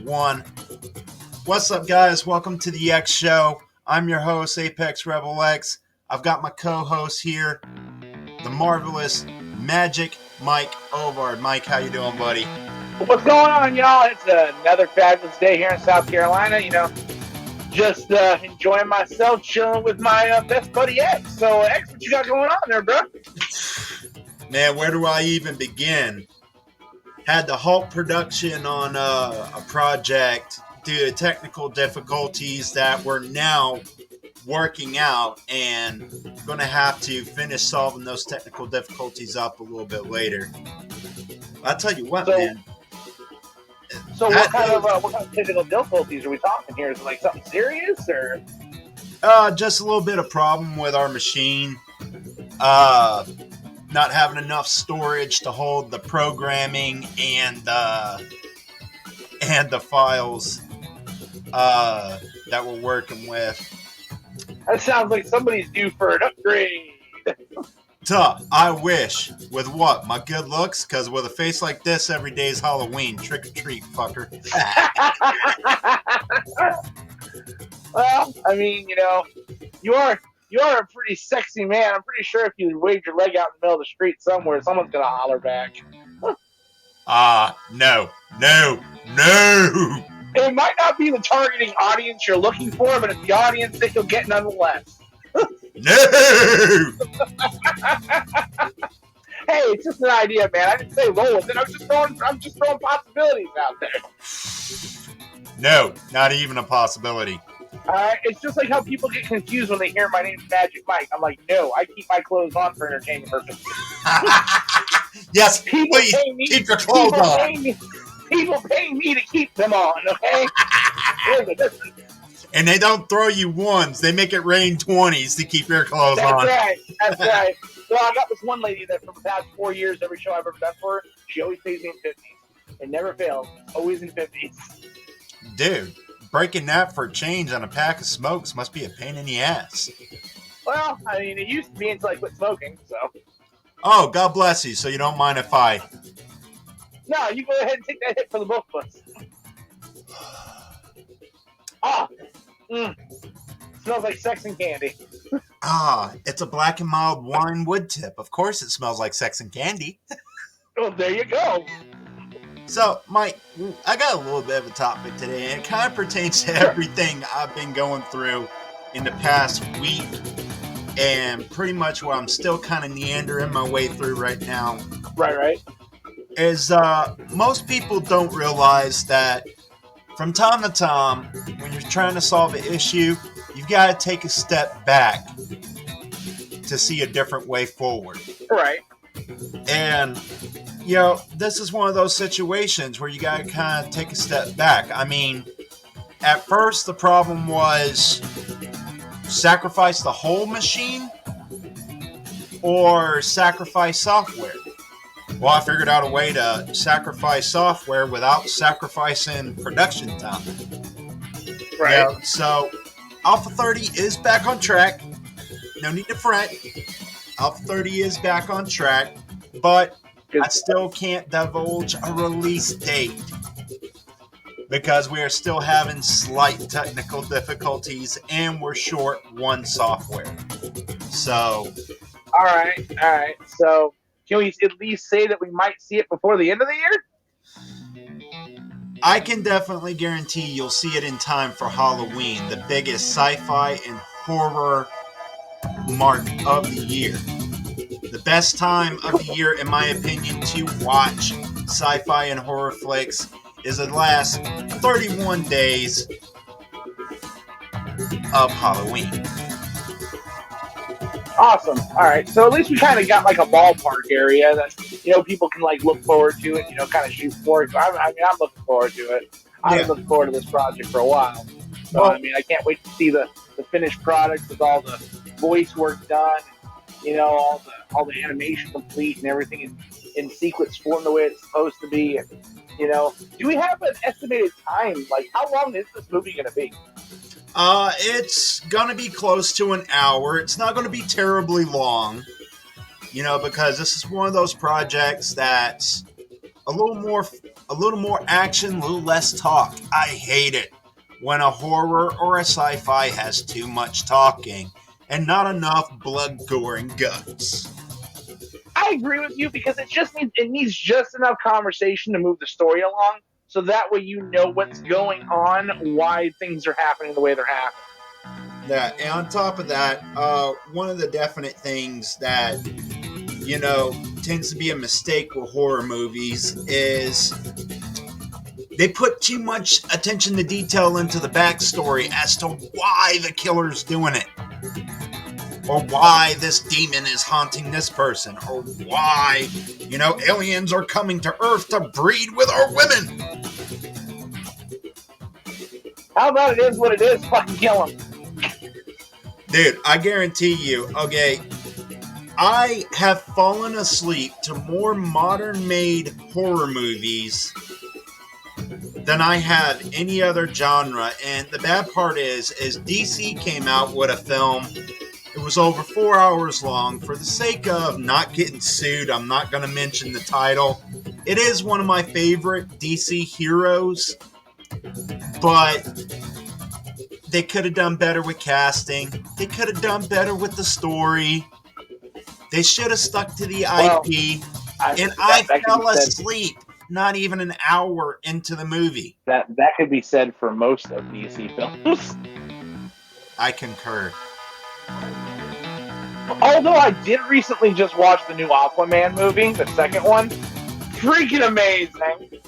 one. What's up, guys? Welcome to the X Show. I'm your host, Apex Rebel X. I've got my co-host here, the marvelous Magic Mike Ovard. Mike, how you doing, buddy? What's going on, y'all? It's another fabulous day here in South Carolina. Just enjoying myself, chilling with my best buddy X. So, X, what you got going on there, bro? Man, where do I even begin? Had to halt production on a project due to technical difficulties that we're now working out, and going to have to finish solving those technical difficulties up a little bit later. I'll tell you what, man. So what kind of technical difficulties are we talking here? Is it like something serious, or? Just a little bit of problem with our machine. Not having enough storage to hold the programming and the files that we're working with. That sounds like somebody's due for an upgrade. I wish. With what? My good looks? Because with a face like this, every day is Halloween. Trick or treat, fucker. Well, I mean, you are a pretty sexy man. I'm pretty sure if you waved your leg out in the middle of the street somewhere, someone's going to holler back. No. It might not be the targeting audience you're looking for, but it's the audience that you'll get nonetheless. No! Hey, it's just an idea, man. I didn't say roll with it. I'm just throwing possibilities out there. No, not even a possibility. It's just like how people get confused when they hear my name's Magic Mike. I'm like, no, I keep my clothes on for entertainment purposes. Yes, please keep your clothes on. People pay me to keep them on, okay? There's a difference. And they don't throw you ones. They make it rain 20s to keep your clothes on. That's right. So I got this one lady that for the past 4 years, every show I've ever done for her, she always pays me in 50s. It never fails. Always in 50s. Dude, breaking that for change on a pack of smokes must be a pain in the ass. Well, I mean, it used to be until I quit smoking, so. Oh, God bless you. So you don't mind if I... No, you go ahead and take that hit for the both of us. Smells like sex and candy. It's a black and mild wine wood tip. Of course it smells like sex and candy. Well, there you go. So, Mike, I got a little bit of a topic today, and it kind of pertains to everything I've been going through in the past week, and pretty much what I'm still kind of meandering my way through right now. Right. Is most people don't realize that from time to time, when you're trying to solve an issue, you've got to take a step back to see a different way forward. Right. And, this is one of those situations where you got to kind of take a step back. I mean, at first the problem was sacrifice the whole machine or sacrifice software. Well, I figured out a way to sacrifice software without sacrificing production time. Right. So Alpha 30 is back on track. No need to fret. Alpha 30 is back on track, but I still can't divulge a release date because we are still having slight technical difficulties and we're short one software. So. All right. So can we at least say that we might see it before the end of the year? I can definitely guarantee you'll see it in time for Halloween, the biggest sci-fi and horror mark of the year. The best time of the year, in my opinion, to watch sci-fi and horror flicks is the last 31 days of Halloween. Awesome. All right. So at least we kind of got like a ballpark area that, people can like look forward to it, kind of shoot for it. I'm looking forward to it. I've been looking forward to this project for a while. So, I can't wait to see the finished product with all the voice work done, all the animation complete and everything in sequence form the way it's supposed to be. And, do we have an estimated time? Like, how long is this movie going to be? It's going to be close to an hour. It's not going to be terribly long, because this is one of those projects that's a little more A little more action, a little less talk. I hate it when a horror or a sci-fi has too much talking and not enough blood, gore, and guts. I agree with you because it needs just enough conversation to move the story along, so that way you know what's going on, why things are happening the way they're happening. Yeah, and on top of that, one of the definite things that tends to be a mistake with horror movies is they put too much attention to detail into the backstory as to why the killer's doing it. Or why this demon is haunting this person. Or why, aliens are coming to Earth to breed with our women. How about it is what it is? Fucking kill them. Dude, I guarantee you, okay, I have fallen asleep to more modern-made horror movies than I have any other genre. And the bad part is DC came out with a film. It was over 4 hours long. For the sake of not getting sued, I'm not going to mention the title. It is one of my favorite DC heroes, but they could have done better with casting. They could have done better with the story. They should have stuck to the IP. I fell asleep not even an hour into the movie. That could be said for most of DC films. I concur. Although I did recently just watch the new Aquaman movie, the second one. Freaking amazing.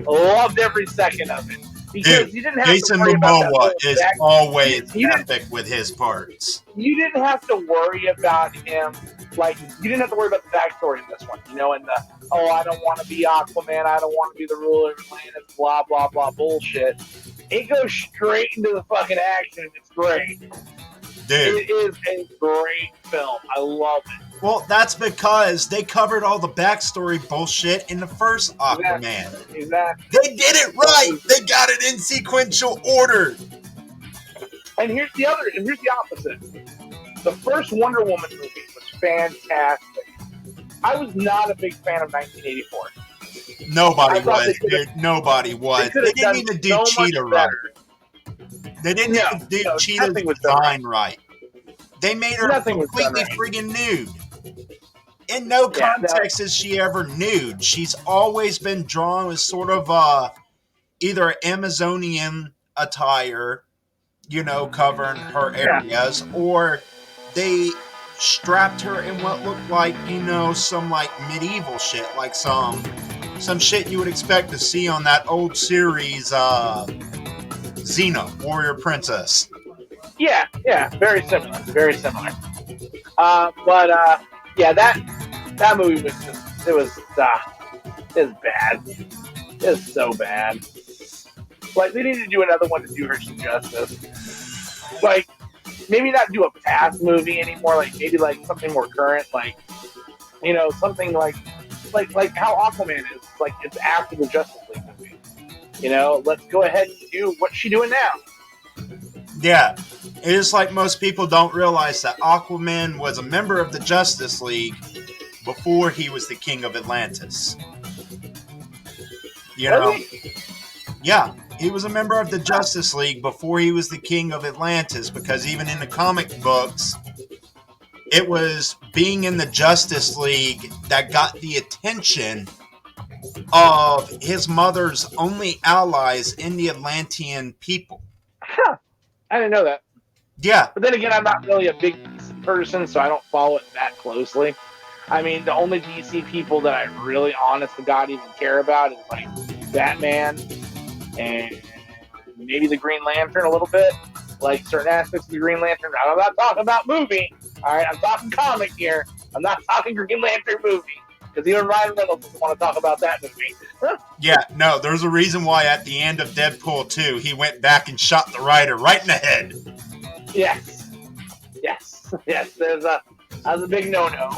Loved every second of it. Because dude, you didn't have Jason to worry Momoa about is always epic with his parts. You didn't have to worry about him. Like, you didn't have to worry about the backstory in this one. And I don't want to be Aquaman, I don't want to be the ruler of Atlantis, blah, blah, blah bullshit. It goes straight into the fucking action, and it's great. Dude. It is a great film. I love it. Well, that's because they covered all the backstory bullshit in the first Aquaman. Exactly. They did it right. They got it in sequential order. And here's the opposite. The first Wonder Woman movie was fantastic. I was not a big fan of 1984. Nobody was, dude. Nobody was. They didn't even do Cheetah right. They didn't even do Cheetah's design right. They made her completely friggin' nude. In no context is she ever nude. She's always been drawn with sort of either Amazonian attire, covering her areas, or they strapped her in what looked like, some like medieval shit, like some shit you would expect to see on that old series, Xena, Warrior Princess. Yeah, very similar. That movie was just, it was bad. It was so bad. Like, they need to do another one to do her some justice. Like, maybe not do a past movie anymore, like, maybe, like, something more current, like, something like how Aquaman is. Like, it's after the Justice League movie. Let's go ahead and do what's she doing now. Yeah. It is like most people don't realize that Aquaman was a member of the Justice League before he was the king of Atlantis. Yeah, he was a member of the Justice League before he was the king of Atlantis, because even in the comic books, it was being in the Justice League that got the attention of his mother's only allies in the Atlantean people. Huh. I didn't know that. Yeah. But then again, I'm not really a big DC person, so I don't follow it that closely. I mean, the only DC people that I really, honest to God, even care about is, like, Batman and maybe the Green Lantern a little bit. Like, certain aspects of the Green Lantern. I'm not talking about movie. All right, I'm talking comic here. I'm not talking Green Lantern movie. Because even Ryan Reynolds doesn't want to talk about that movie. Yeah, no, there's a reason why at the end of Deadpool 2, he went back and shot the writer right in the head. Yes. That was a big no-no.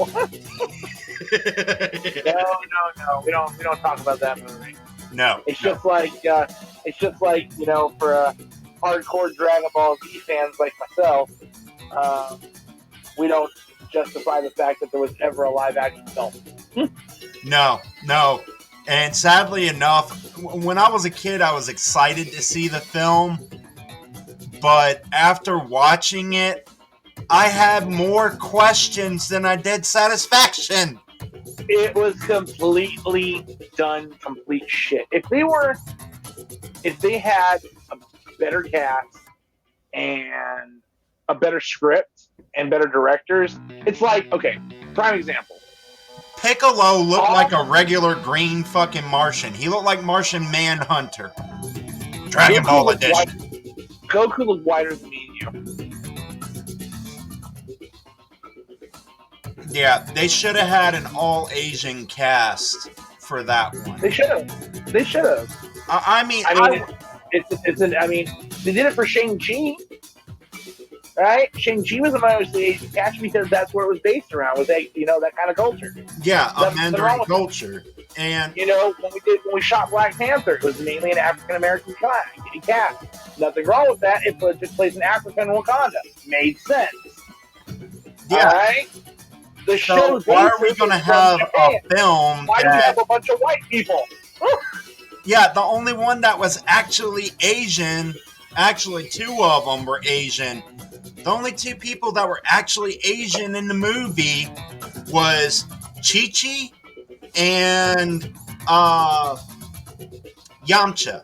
No. We don't talk about that movie. No. It's just like for hardcore Dragon Ball Z fans like myself, we don't justify the fact that there was ever a live action film. No. And sadly enough, when I was a kid, I was excited to see the film. But after watching it, I had more questions than I did satisfaction. It was completely done complete shit. If they had a better cast and a better script and better directors, it's like, okay, prime example. Piccolo looked like a regular green fucking Martian. He looked like Martian Manhunter. Dragon Ball edition. Goku looked whiter than me and you. Yeah, they should have had an all-Asian cast for that one. They should have. I mean, they did it for Shang-Chi, right? Shang-Chi was a mostly Asian cast because that's where it was based around, was that kind of culture. Yeah, a Mandarin culture. And when we shot Black Panther, it was mainly an African American cast. Nothing wrong with that. It took place in Africa and Wakanda. Made sense. Yeah. All right. The show. Why are we going to have a film? Why do we have a bunch of white people? Yeah, the only one that was actually Asian, actually two of them were Asian. The only two people that were actually Asian in the movie was Chi-Chi and Yamcha.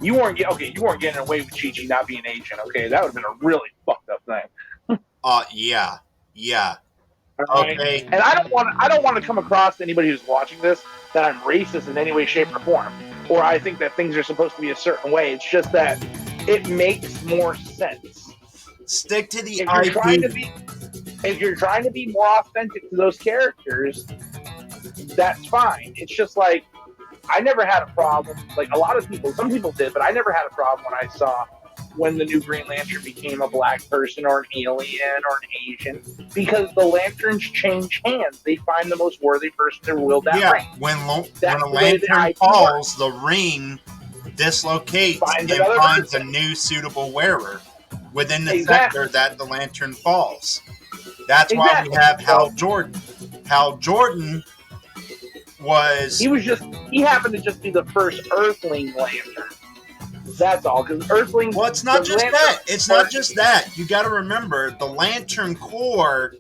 You weren't getting away with Chi-Chi not being Asian, okay? That would have been a really fucked up thing. Yeah. Right? Okay. And I don't want to come across to anybody who's watching this that I'm racist in any way, shape, or form, or I think that things are supposed to be a certain way. It's just that it makes more sense. Stick to the If you're trying to be more authentic to those characters, that's fine. It's just like, I never had a problem. Like some people did, but I never had a problem when I saw when the new Green Lantern became a black person or an alien or an Asian, because the lanterns change hands. They find the most worthy person to wield that ring. When a lantern falls, the ring dislocates and finds a new suitable wearer within the sector that the lantern falls. That's why we have Hal Jordan. Hal Jordan he happened to just be the first Earthling lantern. That's all, because Earthling. Well, it's not just that. It's not just that. You got to remember the Lantern Corps,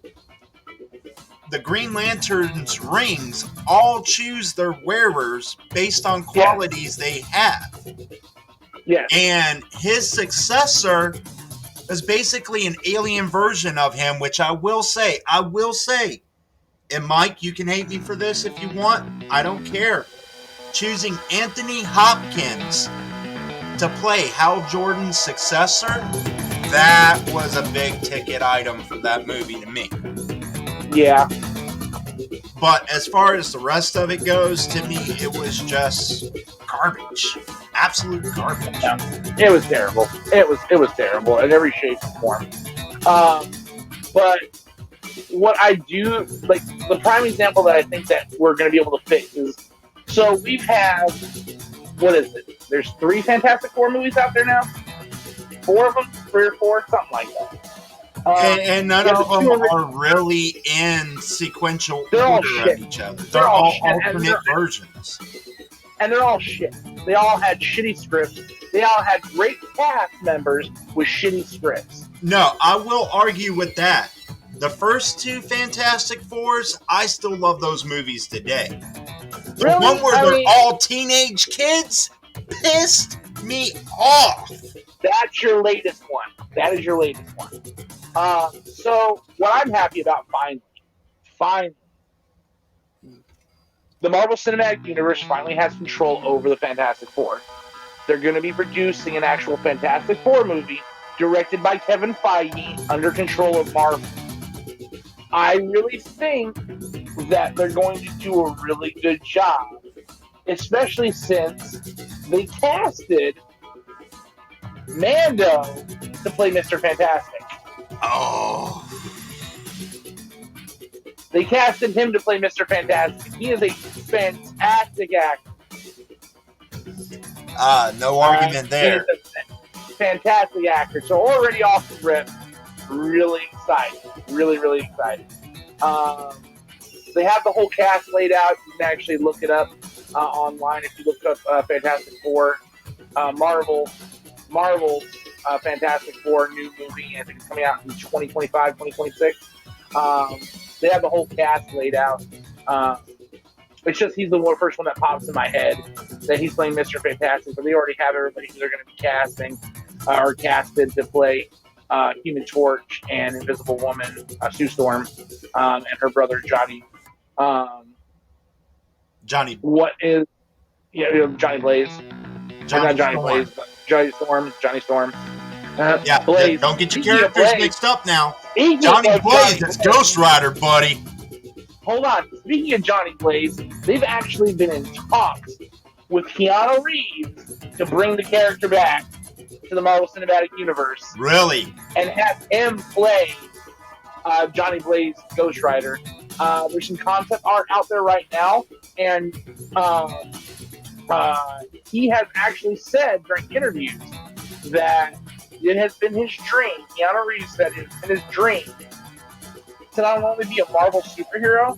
the Green Lantern's rings, all choose their wearers based on qualities they have. Yeah. And his successor is basically an alien version of him, which I will say, and Mike, you can hate me for this if you want. I don't care. Choosing Anthony Hopkins to play Hal Jordan's successor, that was a big ticket item for that movie to me. Yeah. But as far as the rest of it goes, to me, it was just garbage. Absolute garbage. Yeah. It was terrible. It was terrible in every shape and form. But what I do, like, the prime example that I think that we're going to be able to fix is, so we've had, what is it? There's 3 Fantastic Four movies out there now? 4 of them? 3 or 4? Something like that. And none of them are really in sequential order of each other. They're all alternate versions. And they're all shit. They all had shitty scripts. They all had great cast members with shitty scripts. No, I will argue with that. The first 2 Fantastic Fours, I still love those movies today. The one where they're all teenage kids pissed me off. That's your latest one. That is your latest one. So what I'm happy about, finally, the Marvel Cinematic Universe finally has control over the Fantastic Four. They're going to be producing an actual Fantastic Four movie directed by Kevin Feige under control of Marvel. I really think that they're going to do a really good job, especially since they casted Mando to play Mr. Fantastic. Oh. They casted him to play Mr. Fantastic. He is a fantastic actor. No argument there. He is a fantastic actor. So already off the rip, really excited. Really, really excited. They have the whole cast laid out. You can actually look it up. online. If you look up Fantastic Four, Marvel's Fantastic Four new movie, I think it's coming out in 2025, 2026. They have the whole cast laid out. It's just he's the first one that pops in my head that he's playing Mr. Fantastic, but they already have everybody who they're going to be casting or casted to play Human Torch and Invisible Woman, Sue Storm, and her brother Johnny. Johnny. What is Johnny Blaze? Not Johnny Blaze, but Johnny Storm. Blaze. Don't get your characters mixed up now. Johnny Blaze is Ghost Rider, buddy. Hold on. Speaking of Johnny Blaze, they've actually been in talks with Keanu Reeves to bring the character back to the Marvel Cinematic Universe. Really? And have him play Johnny Blaze, Ghost Rider. There's some concept art out there right now, and he has actually said during interviews that it has been his dream. Keanu Reeves said it's been his dream to not only be a Marvel superhero,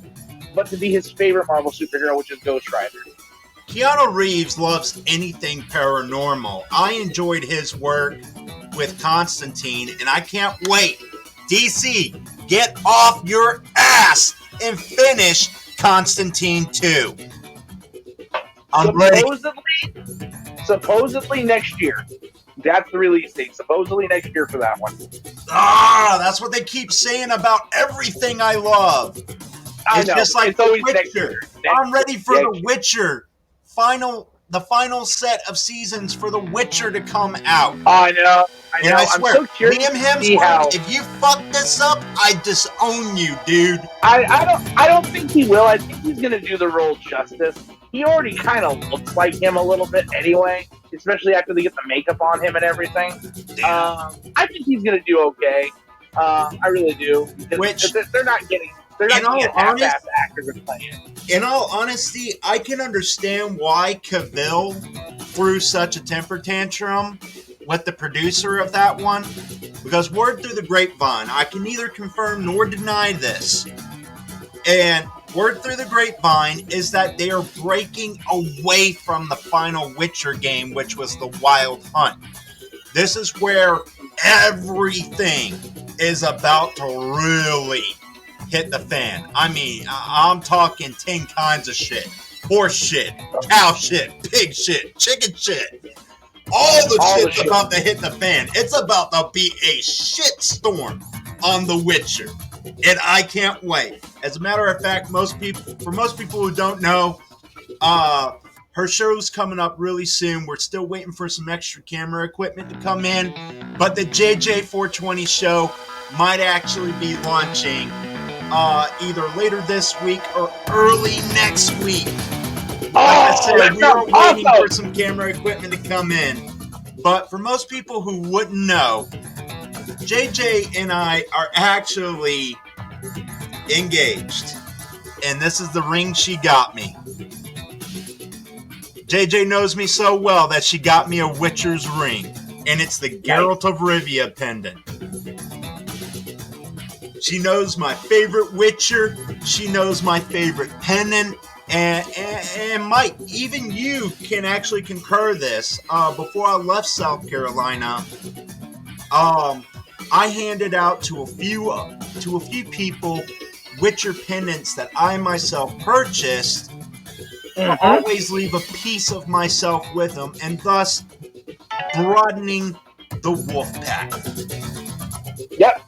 but to be his favorite Marvel superhero, which is Ghost Rider. Keanu Reeves loves anything paranormal. I enjoyed his work with Constantine, and I can't wait. DC, get off your ass and finish Constantine 2. I'm ready. Supposedly next year. That's the release date. Supposedly next year for that one. That's what they keep saying about everything I love. It's just like The Witcher. I'm ready for The Witcher. The final set of seasons for The Witcher to come out. I know. And I swear, I'm so curious Liam Hemsworth, if you fuck this up, I disown you, dude. I don't think he will. I think he's gonna do the role justice. He already kind of looks like him a little bit anyway, especially after they get the makeup on him and everything. I think he's gonna do okay. I really do. They're not getting half-ass actors to play it. In all honesty, I can understand why Cavill threw such a temper tantrum with the producer of that one, because word through the grapevine, I can neither confirm nor deny this, and word through the grapevine is that they are breaking away from the final Witcher game, which was the Wild Hunt. This is where everything is about to really hit the fan. I mean, I'm talking 10 kinds of shit. Horse shit, cow shit, pig shit, chicken shit. All the shit's about to hit the fan. It's about to be a shitstorm on The Witcher. And I can't wait. As a matter of fact, for most people who don't know, her show's coming up really soon. We're still waiting for some extra camera equipment to come in. But the JJ420 show might actually be launching either later this week or early next week. Like I said, we are waiting for some camera equipment to come in. But for most people who wouldn't know, JJ and I are actually engaged. And this is the ring she got me. JJ knows me so well that she got me a Witcher's ring. And it's the Geralt of Rivia pendant. She knows my favorite Witcher. She knows my favorite pendant. And Mike, even you can actually concur this. Before I left South Carolina, I handed out to a few people Witcher pendants that I myself purchased. I always leave a piece of myself with them, and thus broadening the wolf pack. Yep.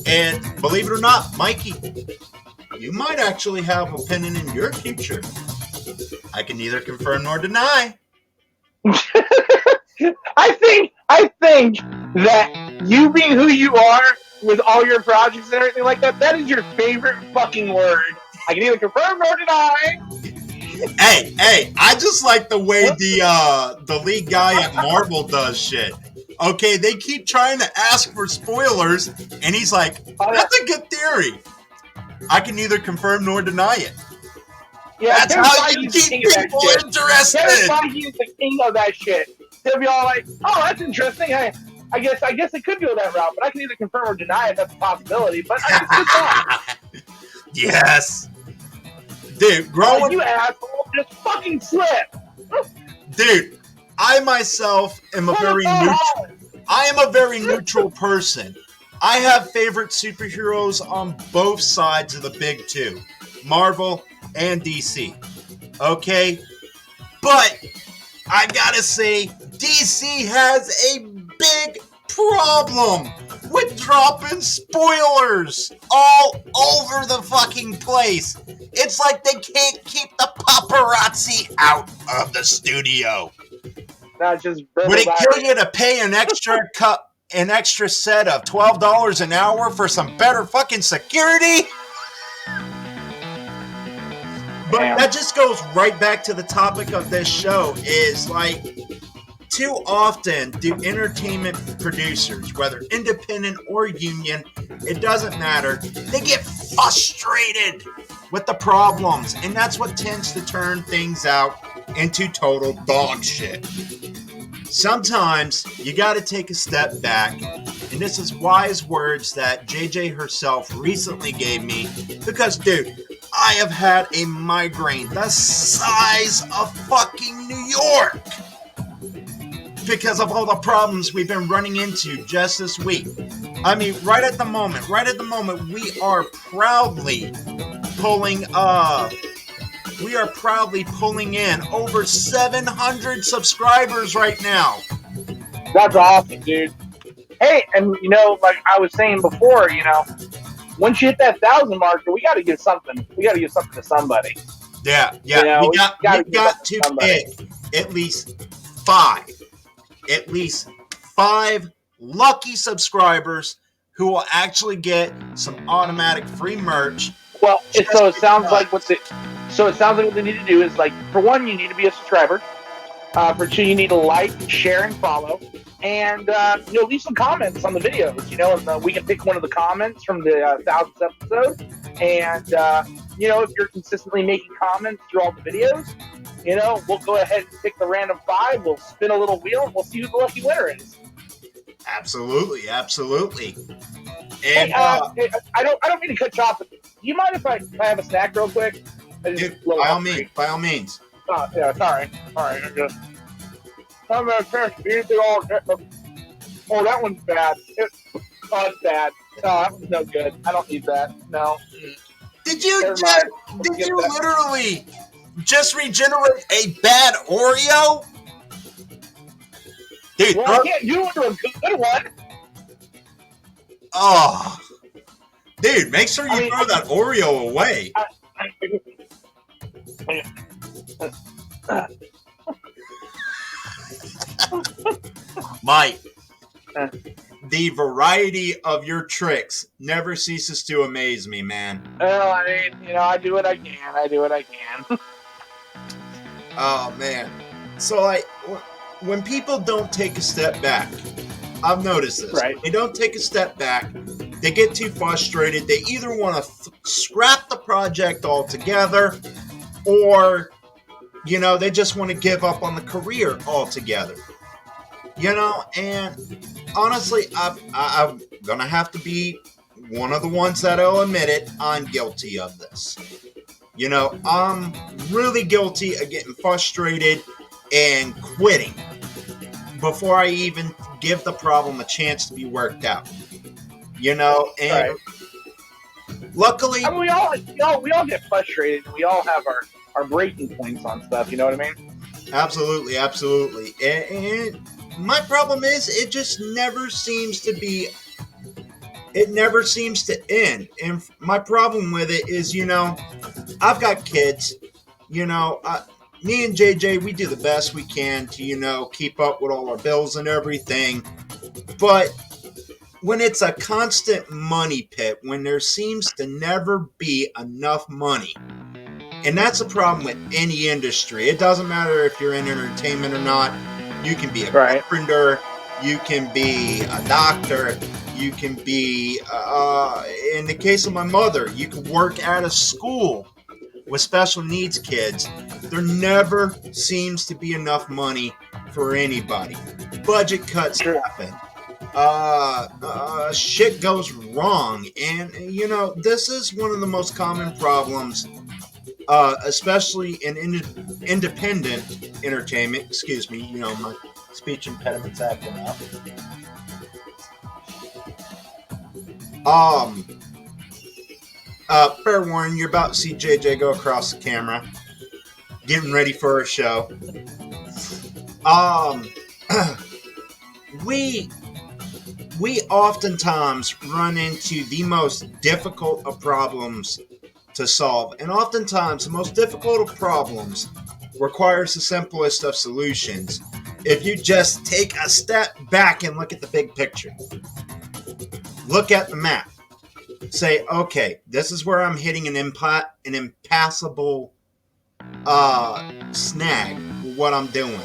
And believe it or not, Mikey, you might actually have a pendant in your future. I can neither confirm nor deny. I think that you being who you are with all your projects and everything like that, that is your favorite fucking word. I can neither confirm nor deny. Hey, I just like the way the lead guy at Marvel does shit. Okay, they keep trying to ask for spoilers, and he's like, that's a good theory. I can neither confirm nor deny it. Yeah, that's how you keep people interested. Kevin Feige is the king of that shit. They'll be all like, oh, that's interesting. I guess it could go that route, but I can either confirm or deny it. That's a possibility, but I can see that. Yes. Dude, growing... you asshole, just fucking slip. Dude, I myself am a very neutral... I am a very neutral person. I have favorite superheroes on both sides of the big two, Marvel and DC. Okay? But I gotta say, DC has a big problem with dropping spoilers all over the fucking place. It's like they can't keep the paparazzi out of the studio. Not just would it kill you to pay an extra set of $12 an hour for some better fucking security? But that just goes right back to the topic of this show, is like, too often do entertainment producers, whether independent or union, it doesn't matter, they get frustrated with the problems, and that's what tends to turn things out into total dog shit. Sometimes you gotta take a step back, and this is wise words that JJ herself recently gave me, because dude, I have had a migraine the size of fucking New York because of all the problems we've been running into just this week. I mean, right at the moment, we are proudly pulling in over 700 subscribers right now. That's awesome, dude. Hey, and you know, like I was saying before, you know, once you hit that 1,000 marker, we got to give something. We got to give something to somebody. Yeah. You know, we got to pick at least five lucky subscribers who will actually get some automatic free merch. Well, it sounds like what they need to do is, like, for one, you need to be a subscriber. For two, you need to like, share, and follow. And, you know, leave some comments on the videos, you know, and we can pick one of the comments from the 1,000th episode. And, you know, if you're consistently making comments through all the videos, you know, we'll go ahead and pick the random 5. We'll spin a little wheel, and we'll see who the lucky winner is. Absolutely. And, hey, I don't mean to cut you off, but do you mind if I have a snack real quick? Dude, by all means. Oh, yeah, sorry. I'm going to try anything all. Oh, that one's bad. It's bad. Oh, that one's no good. I don't need that. No. Did you literally just regenerate a bad Oreo? Dude, well, I can't do it to a good one. Oh. Dude, make sure you throw that Oreo away. Mike, the variety of your tricks never ceases to amaze me, man. Well, I mean, you know, I do what I can. Oh, man. So, like, when people don't take a step back, I've noticed this. Right. They don't take a step back. They get too frustrated. They either want to scrap the project altogether, or, you know, they just want to give up on the career altogether. You know, and honestly, I'm going to have to be one of the ones that'll admit it. I'm guilty of this. You know, I'm really guilty of getting frustrated and quitting before I even give the problem a chance to be worked out. You know, and luckily, I mean, we all get frustrated, and we all have our breaking points on stuff. You know what I mean? Absolutely. And my problem is, it just never seems to end. And my problem with it is, you know, I've got kids. You know, me and JJ, we do the best we can to, you know, keep up with all our bills and everything. But when it's a constant money pit, when there seems to never be enough money, and that's a problem with any industry. It doesn't matter if you're in entertainment or not. You can be a carpenter, you can be a doctor, you can be, in the case of my mother, you can work at a school with special needs kids. There never seems to be enough money for anybody. Budget cuts happen. Shit goes wrong. And, you know, this is one of the most common problems especially in independent entertainment. Excuse me, my speech impediments acting up. Fair warning, you're about to see JJ go across the camera, getting ready for a show. We oftentimes run into the most difficult of problems to solve, and oftentimes the most difficult of problems requires the simplest of solutions. If you just take a step back and look at the big picture, look at the map, say, okay, this is where I'm hitting an impassable snag with what I'm doing.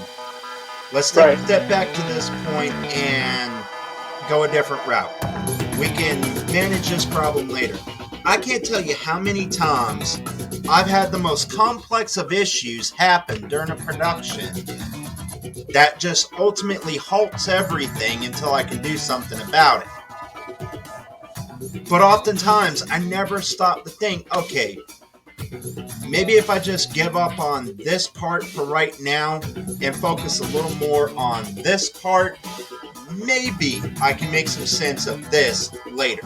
Let's take a step back to this point and go a different route. We can manage this problem later. I can't tell you how many times I've had the most complex of issues happen during a production that just ultimately halts everything until I can do something about it. But oftentimes, I never stop to think, okay, maybe if I just give up on this part for right now and focus a little more on this part, maybe I can make some sense of this later.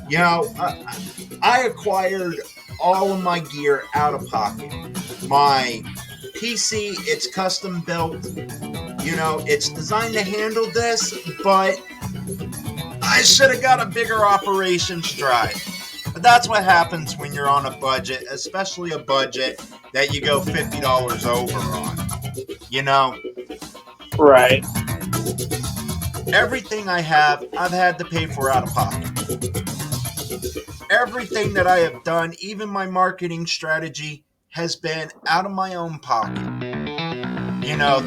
I acquired all of my gear out of pocket. My PC, it's custom built. It's designed to handle this, but I should have got a bigger operations drive. But that's what happens when you're on a budget, especially a budget that you go $50 over on. Right. Everything I have, I've had to pay for out of pocket. Everything that I have done, even my marketing strategy, has been out of my own pocket.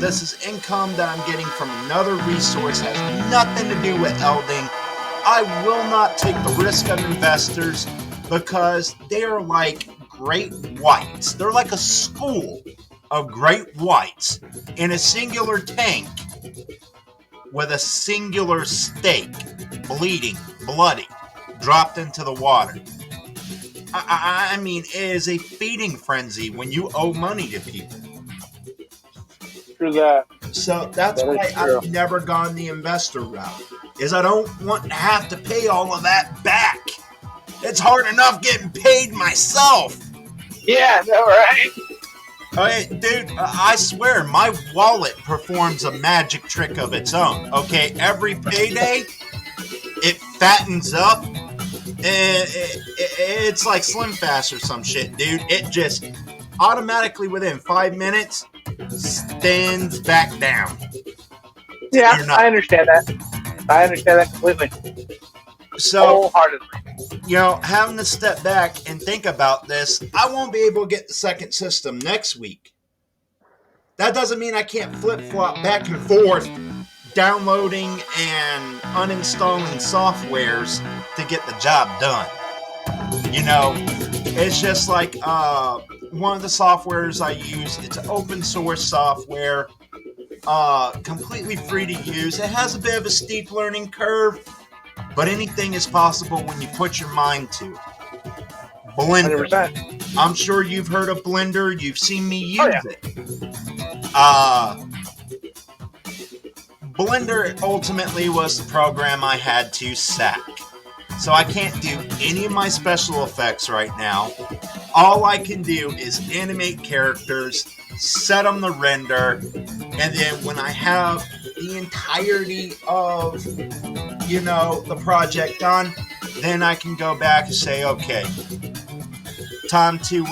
This is income that I'm getting from another resource, has nothing to do with Elding. I will not take the risk of investors because they are like great whites. They're like a school of great whites in a singular tank with a singular steak, bleeding, bloody, dropped into the water. I mean, it is a feeding frenzy when you owe money to people. True that. So that's why I've never gone the investor route, is I don't want to have to pay all of that back. It's hard enough getting paid myself. Yeah, no, right? Okay, dude, I swear, my wallet performs a magic trick of its own. Okay, every payday, it fattens up. It's like Slim Fast or some shit, dude. It just automatically, within 5 minutes, stands back down. Yeah, I understand that. I understand that completely. So, wholeheartedly. Having to step back and think about this, I won't be able to get the second system next week. That doesn't mean I can't flip-flop back and forth, downloading and uninstalling softwares to get the job done. It's just like one of the softwares I use. It's an open source software, completely free to use. It has a bit of a steep learning curve, but anything is possible when you put your mind to it. Blender. 100%. I'm sure you've heard of Blender. You've seen me use it. Blender ultimately was the program I had to sack. So I can't do any of my special effects right now. All I can do is animate characters, set them to render, and then when I have the entirety of, the project done, then I can go back and say, okay, time to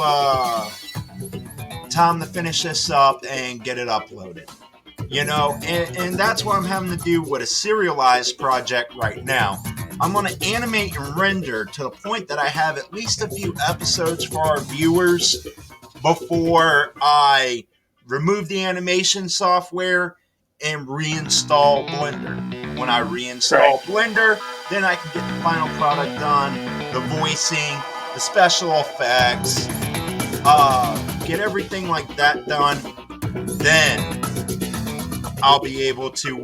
finish this up and get it uploaded. And that's what I'm having to do with a serialized project right now. I'm going to animate and render to the point that I have at least a few episodes for our viewers before I remove the animation software and reinstall Blender. When I reinstall Blender, then I can get the final product done, the voicing, the special effects, get everything like that done. Then I'll be able to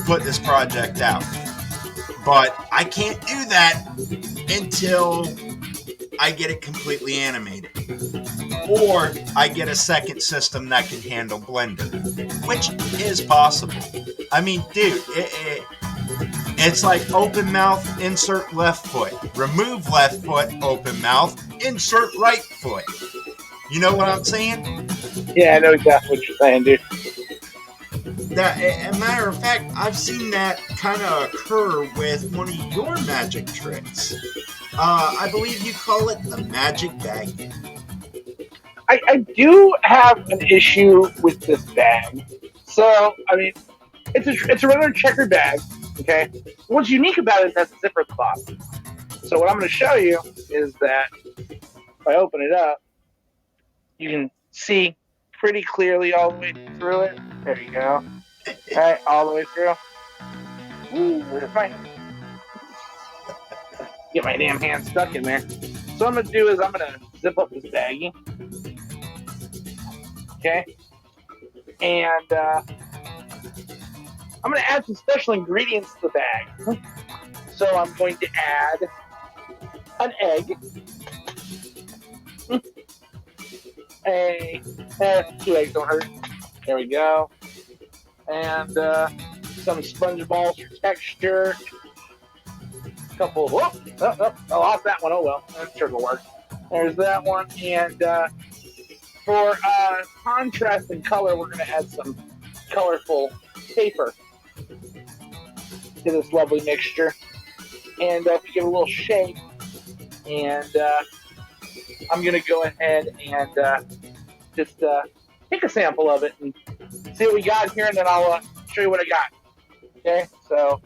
put this project out. But I can't do that until I get it completely animated. Or I get a second system that can handle Blender, which is possible. I mean, dude, it's like open mouth, insert left foot. Remove left foot, open mouth, insert right foot. You know what I'm saying? Yeah, I know exactly what you're saying, dude. That, as a matter of fact, I've seen that kind of occur with one of your magic tricks. I believe you call it the magic bag. I do have an issue with this bag. So, I mean, it's a regular checkered bag, okay? What's unique about it is that zipper at the bottom. So what I'm going to show you is that if I open it up, you can see pretty clearly all the way through it. There you go. All right, all the way through. Ooh, where's my... Get my damn hand stuck in there. So what I'm going to do is I'm going to zip up this baggie. Okay? And I'm going to add some special ingredients to the bag. So I'm going to add an egg. Two eggs don't hurt. There we go. And some sponge balls for texture. Couple. I lost that one. Oh well. I'm sure it'll work. There's that one. And for contrast and color, we're going to add some colorful paper to this lovely mixture. And we give it a little shake. And I'm going to go ahead and just take a sample of it and see what we got here, and then I'll show you what I got. Okay? So,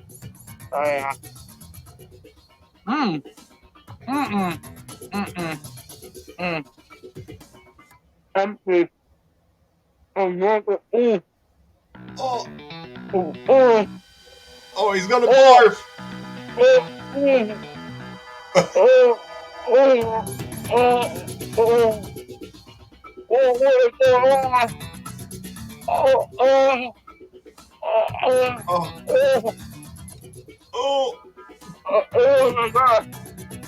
Oh, he's gonna barf. Oh my God!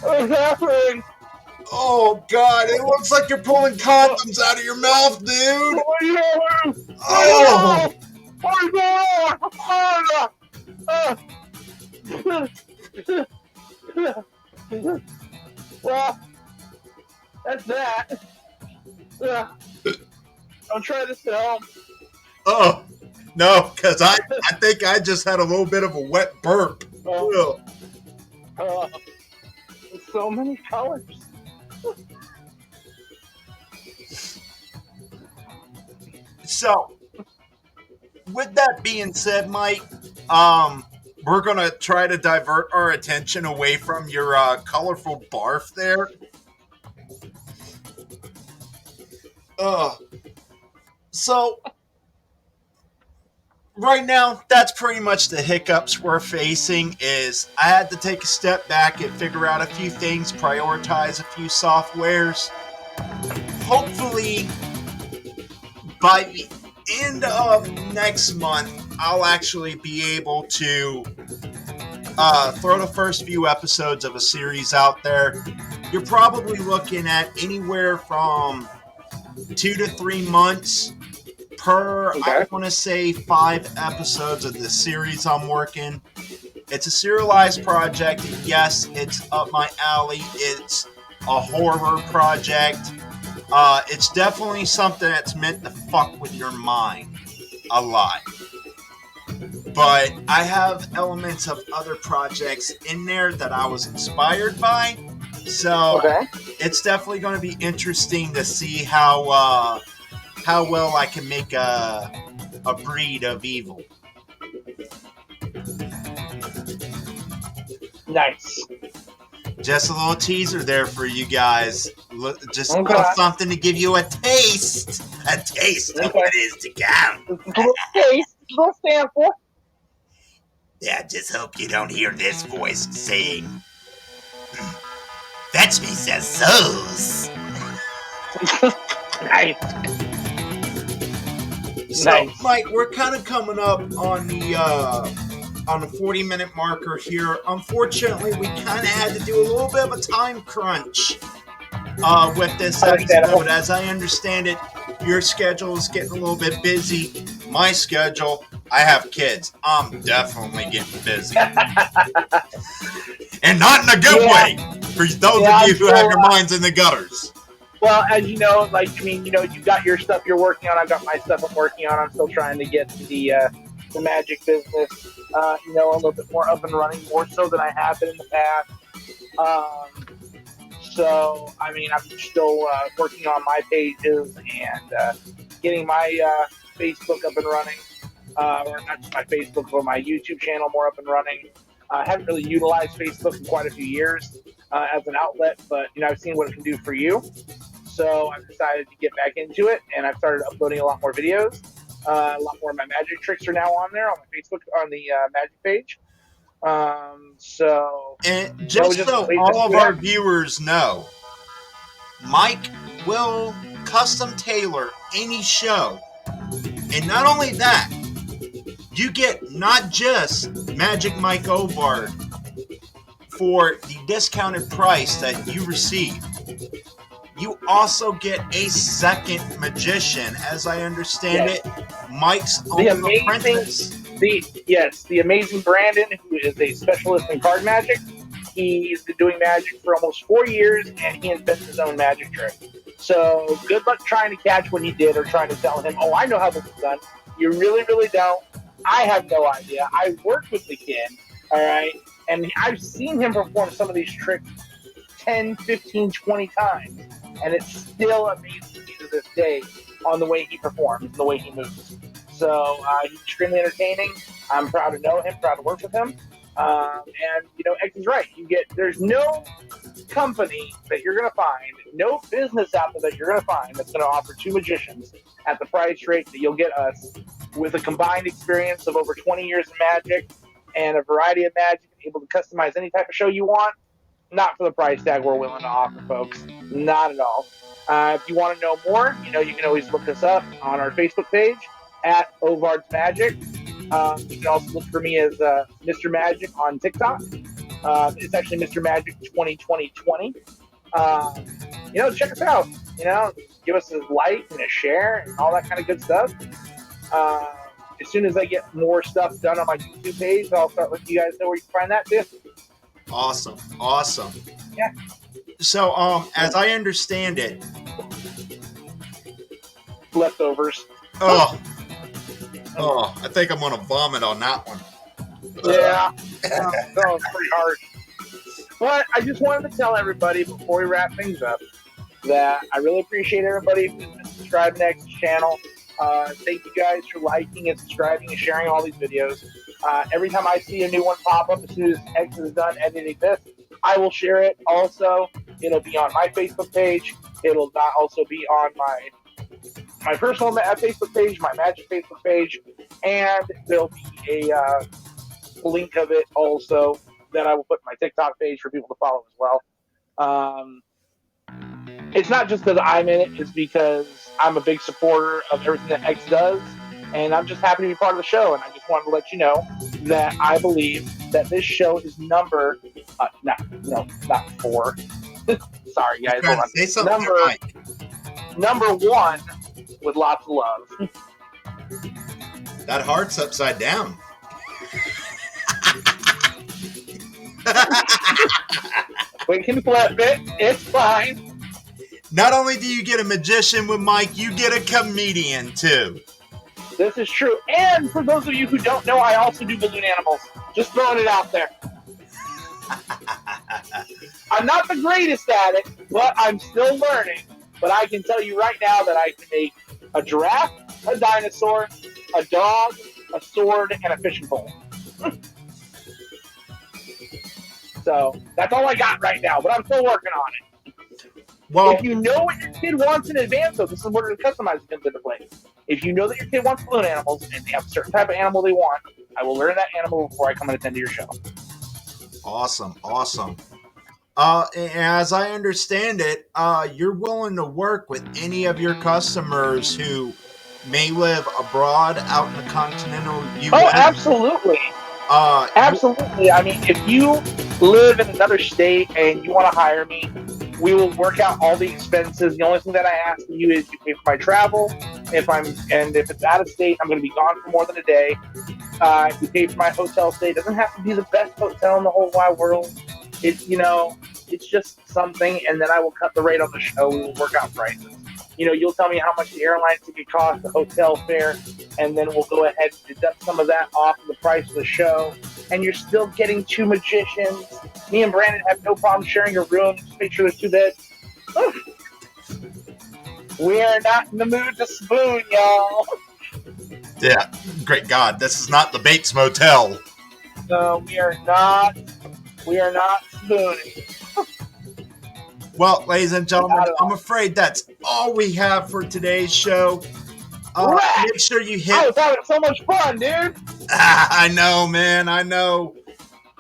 What's happening? Oh God! It looks like you're pulling condoms out of your mouth, dude. Oh! Well, that's that. I'll try this at home. Oh no, because I think I just had a little bit of a wet burp. So many colors. So, with that being said, Mike, we're gonna try to divert our attention away from your colorful barf there. So, right now, that's pretty much the hiccups we're facing. Is I had to take a step back and figure out a few things, prioritize a few softwares. Hopefully, by the end of next month, I'll actually be able to throw the first few episodes of a series out there. You're probably looking at anywhere from 2 to 3 months per, okay. I want to say 5 episodes of the series I'm working. It's a serialized project. Yes, it's up my alley. It's a horror project. It's definitely something that's meant to fuck with your mind a lot. But I have elements of other projects in there that I was inspired by. So It's definitely going to be interesting to see how well I can make a breed of evil. Nice. Just a little teaser there for you guys. Just a little something to give you a taste of what is to come. A little taste, a little sample. Yeah, just hope you don't hear this voice saying, "Fetch me says so's." Nice. So, Mike, we're kind of coming up on the on the 40-minute marker here. Unfortunately, we kind of had to do a little bit of a time crunch with this episode. As I understand it, your schedule is getting a little bit busy. My schedule, I have kids. I'm definitely getting busy. And not in a good way, for those of you who have your minds in the gutters. Well, as you know, you got your stuff you're working on. I've got my stuff I'm working on. I'm still trying to get the magic business, a little bit more up and running, more so than I have been in the past. So, I'm still working on my pages and getting my Facebook up and running. Or not just my Facebook, but my YouTube channel more up and running. I haven't really utilized Facebook in quite a few years as an outlet, but, I've seen what it can do for you. So I've decided to get back into it, and I've started uploading a lot more videos. A lot more of my magic tricks are now on there on my Facebook, on the magic page. And just so all of our viewers know, Mike will custom tailor any show. And not only that, you get not just Magic Mike Ovard for the discounted price that you receive. You also get a second magician, as I understand it, Mike's own apprentice. The amazing Brandon, who is a specialist in card magic. He's been doing magic for almost 4 years, and he invents his own magic trick. So good luck trying to catch what he did or trying to tell him, oh, I know how this is done. You really, really don't. I have no idea. I worked with the kid, all right, and I've seen him perform some of these tricks 10, 15, 20 times, and it still amazes me to this day on the way he performs and the way he moves. So he's extremely entertaining. I'm proud to know him, proud to work with him. And, X is right. There's no company that you're going to find, no business out there that you're going to find that's going to offer two magicians at the price rate that you'll get us, with a combined experience of over 20 years of magic and a variety of magic, able to customize any type of show you want. Not for the price tag we're willing to offer, folks. Not at all. If you want to know more, you can always look us up on our Facebook page at Ovard's Magic. You can also look for me as Mr. Magic on TikTok. It's actually Mr. Magic 2020. Check us out. Give us a like and a share and all that kind of good stuff. As soon as I get more stuff done on my YouTube page, I'll start letting you guys know where you can find that too. Awesome. Yeah. So, as I understand it, leftovers. Oh, I think I'm gonna vomit on that one. Yeah, that was pretty hard. But I just wanted to tell everybody before we wrap things up that I really appreciate everybody who's been subscribing to X's channel. Thank you guys for liking and subscribing and sharing all these videos. Every time I see a new one pop up, as soon as X is done editing this, I will share it. Also, it'll be on my Facebook page. It'll not also be on my personal Facebook page, my Magic Facebook page, and there'll be a link of it also that I will put in my TikTok page for people to follow as well. It's not just because I'm in it; it's because I'm a big supporter of everything that X does, and I'm just happy to be part of the show. And I just wanted to let you know that I believe that this show is not 4. Sorry, guys. Hold on. Say something, Mike. Number 1 with lots of love. That heart's upside down. We can flip it. It's fine. Not only do you get a magician with Mike, you get a comedian too. This is true. And for those of you who don't know, I also do balloon animals. Just throwing it out there. I'm not the greatest at it, but I'm still learning. But I can tell you right now that I can make a giraffe, a dinosaur, a dog, a sword, and a fishing pole. So that's all I got right now, but I'm still working on it. Well, if you know what your kid wants in advance, though, this is where the customizing comes into play. If you know that your kid wants balloon animals and they have a certain type of animal they want, I will learn that animal before I come and attend to your show. Awesome. As I understand it, you're willing to work with any of your customers who may live abroad out in the continental U.S. Oh, absolutely. Absolutely. I mean, if you live in another state and you want to hire me, we will work out all the expenses. The only thing that I ask of you is you pay for my travel. If it's out of state, I'm going to be gone for more than a day. You pay for my hotel stay. It doesn't have to be the best hotel in the whole wide world. It's just something, and then I will cut the rate on the show. We will work out prices. You'll tell me how much the airline ticket costs, the hotel fare, and then we'll go ahead and deduct some of that off of the price of the show. And you're still getting 2 magicians. Me and Brandon have no problem sharing a room. Just make sure there's 2 beds. We are not in the mood to spoon, y'all. Yeah, great God, this is not the Bates Motel. No, we are not. We are not spooning. Well, ladies and gentlemen, I'm afraid that's all we have for today's show. Make sure you hit. I was having so much fun, dude. I know, man. I know.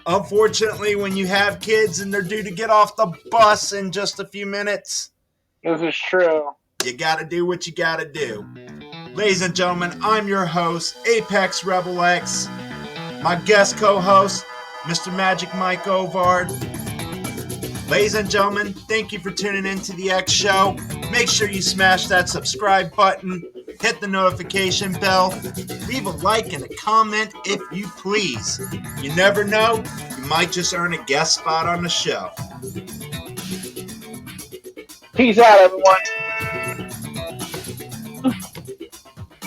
Unfortunately, when you have kids and they're due to get off the bus in just a few minutes, this is true. You got to do what you got to do. Ladies and gentlemen, I'm your host, Apex Rebel X. My guest co-host, Mr. Magic Mike Ovard. Ladies and gentlemen, thank you for tuning in to the X Show. Make sure you smash that subscribe button, hit the notification bell, leave a like and a comment if you please. You never know, you might just earn a guest spot on the show. Peace out, everyone.